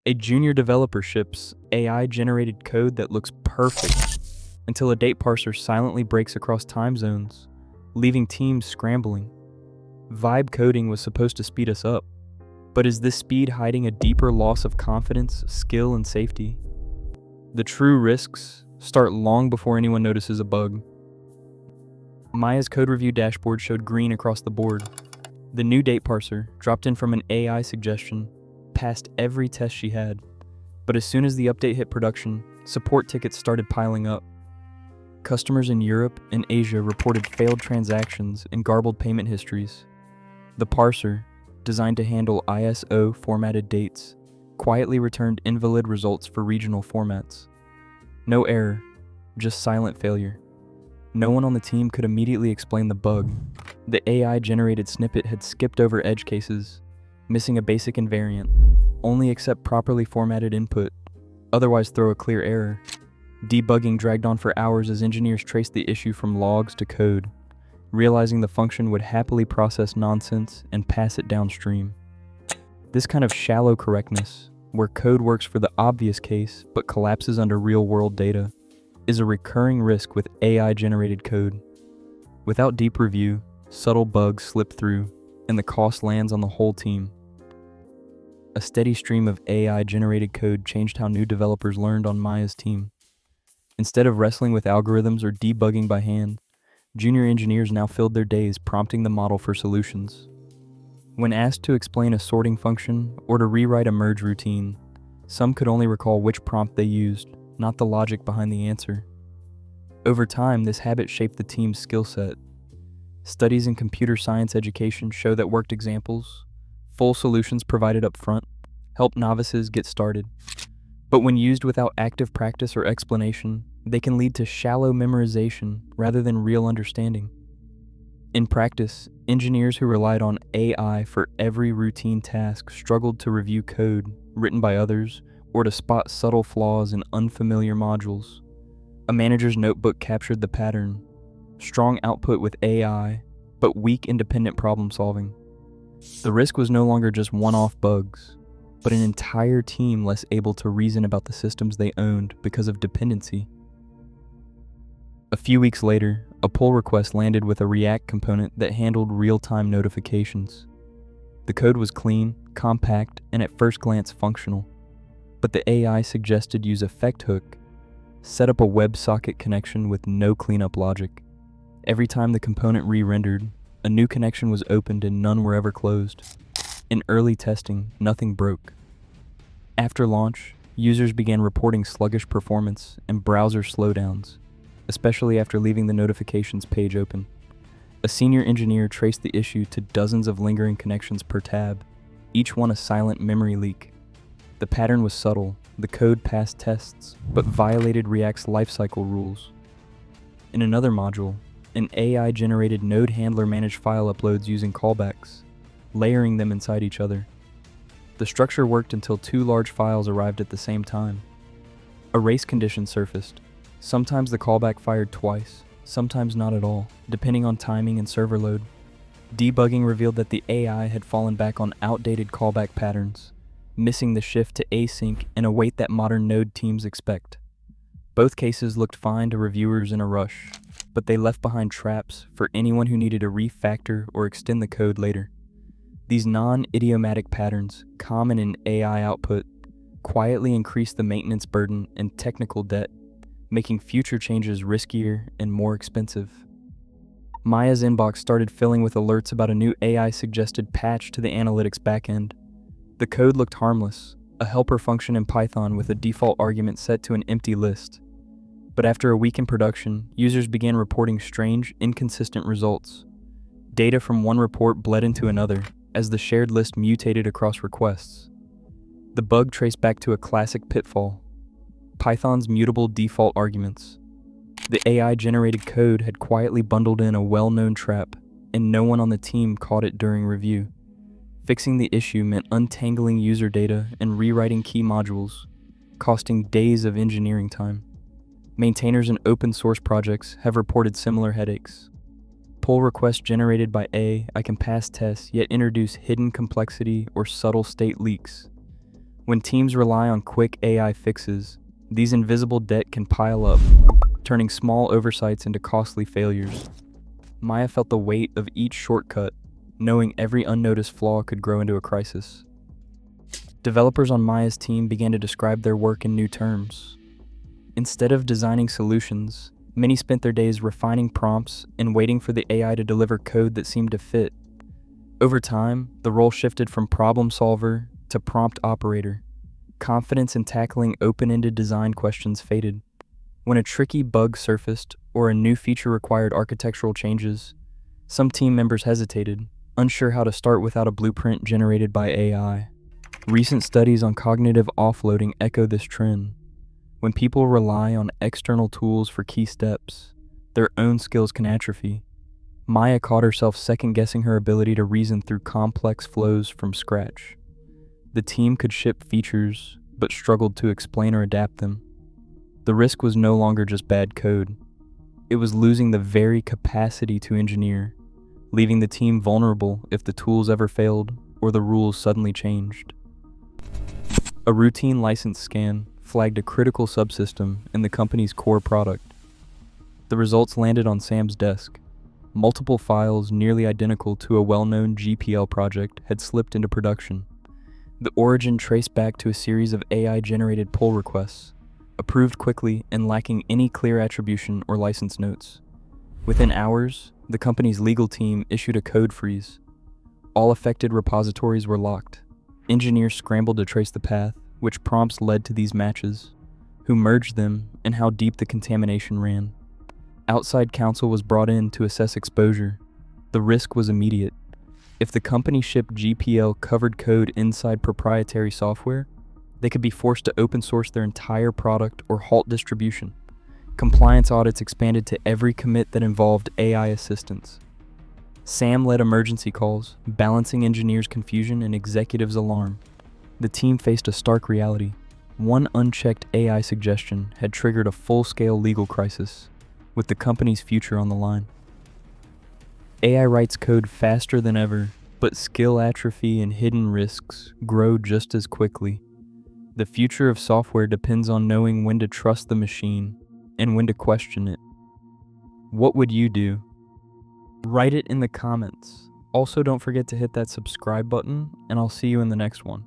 A junior developer ships AI-generated code that looks perfect until a date parser silently breaks across time zones, leaving teams scrambling. Vibe coding was supposed to speed us up, but is this speed hiding a deeper loss of confidence, skill, and safety? The true risks start long before anyone notices a bug. Maya's code review dashboard showed green across the board. The new date parser, dropped in from an AI suggestion, passed every test she had. But as soon as the update hit production, support tickets started piling up. Customers in Europe and Asia reported failed transactions and garbled payment histories. The parser, designed to handle ISO formatted dates, quietly returned invalid results for regional formats. No error, just silent failure. No one on the team could immediately explain the bug. The AI-generated snippet had skipped over edge cases, missing a basic invariant, only accept properly formatted input, otherwise throw a clear error. Debugging dragged on for hours as engineers traced the issue from logs to code, realizing the function would happily process nonsense and pass it downstream. This kind of shallow correctness, where code works for the obvious case but collapses under real-world data, is a recurring risk with AI-generated code. Without deep review, subtle bugs slip through, and the cost lands on the whole team. A steady stream of AI-generated code changed how new developers learned on Maya's team. Instead of wrestling with algorithms or debugging by hand, junior engineers now filled their days prompting the model for solutions. When asked to explain a sorting function or to rewrite a merge routine, some could only recall which prompt they used, not the logic behind the answer. Over time, this habit shaped the team's skill set. Studies in computer science education show that worked examples, full solutions provided up front, help novices get started. But when used without active practice or explanation, they can lead to shallow memorization rather than real understanding. In practice, engineers who relied on AI for every routine task struggled to review code written by others or to spot subtle flaws in unfamiliar modules. A manager's notebook captured the pattern: strong output with AI, but weak independent problem solving. The risk was no longer just one-off bugs, but an entire team less able to reason about the systems they owned because of dependency. A few weeks later, a pull request landed with a React component that handled real-time notifications. The code was clean, compact, and at first glance functional. But the AI suggested use effect hook, set up a WebSocket connection with no cleanup logic. Every time the component re-rendered, a new connection was opened and none were ever closed. In early testing, nothing broke. After launch, users began reporting sluggish performance and browser slowdowns, especially after leaving the notifications page open. A senior engineer traced the issue to dozens of lingering connections per tab, each one a silent memory leak. The pattern was subtle, the code passed tests, but violated React's lifecycle rules. In another module, an AI-generated node handler managed file uploads using callbacks, layering them inside each other. The structure worked until two large files arrived at the same time. A race condition surfaced. Sometimes the callback fired twice, sometimes not at all, depending on timing and server load. Debugging revealed that the AI had fallen back on outdated callback patterns, missing the shift to async and a weight that modern node teams expect. Both cases looked fine to reviewers in a rush, but they left behind traps for anyone who needed to refactor or extend the code later. These non-idiomatic patterns, common in AI output, quietly increased the maintenance burden and technical debt, making future changes riskier and more expensive. Maya's inbox started filling with alerts about a new AI-suggested patch to the analytics backend. The code looked harmless, a helper function in Python with a default argument set to an empty list. But after a week in production, users began reporting strange, inconsistent results. Data from one report bled into another, as the shared list mutated across requests. The bug traced back to a classic pitfall: Python's mutable default arguments. The AI-generated code had quietly bundled in a well-known trap, and no one on the team caught it during review. Fixing the issue meant untangling user data and rewriting key modules, costing days of engineering time. Maintainers in open-source projects have reported similar headaches. Pull requests generated by AI can pass tests yet introduce hidden complexity or subtle state leaks. When teams rely on quick AI fixes, these invisible debt can pile up, turning small oversights into costly failures. Maya felt the weight of each shortcut, knowing every unnoticed flaw could grow into a crisis. Developers on Maya's team began to describe their work in new terms. Instead of designing solutions, many spent their days refining prompts and waiting for the AI to deliver code that seemed to fit. Over time, the role shifted from problem solver to prompt operator. Confidence in tackling open-ended design questions faded. When a tricky bug surfaced or a new feature required architectural changes, some team members hesitated, unsure how to start without a blueprint generated by AI. Recent studies on cognitive offloading echo this trend. When people rely on external tools for key steps, their own skills can atrophy. Maya caught herself second-guessing her ability to reason through complex flows from scratch. The team could ship features, but struggled to explain or adapt them. The risk was no longer just bad code. It was losing the very capacity to engineer, leaving the team vulnerable if the tools ever failed or the rules suddenly changed. A routine license scan flagged a critical subsystem in the company's core product. The results landed on Sam's desk. Multiple files nearly identical to a well-known GPL project had slipped into production. The origin traced back to a series of AI-generated pull requests, approved quickly and lacking any clear attribution or license notes. Within hours, the company's legal team issued a code freeze. All affected repositories were locked. Engineers scrambled to trace the path, which prompts led to these matches, who merged them, and how deep the contamination ran. Outside counsel was brought in to assess exposure. The risk was immediate. If the company shipped GPL-covered code inside proprietary software, they could be forced to open source their entire product or halt distribution. Compliance audits expanded to every commit that involved AI assistance. Sam led emergency calls, balancing engineers' confusion and executives' alarm. The team faced a stark reality. One unchecked AI suggestion had triggered a full-scale legal crisis, with the company's future on the line. AI writes code faster than ever, but skill atrophy and hidden risks grow just as quickly. The future of software depends on knowing when to trust the machine and when to question it. What would you do? Write it in the comments. Also, don't forget to hit that subscribe button, and I'll see you in the next one.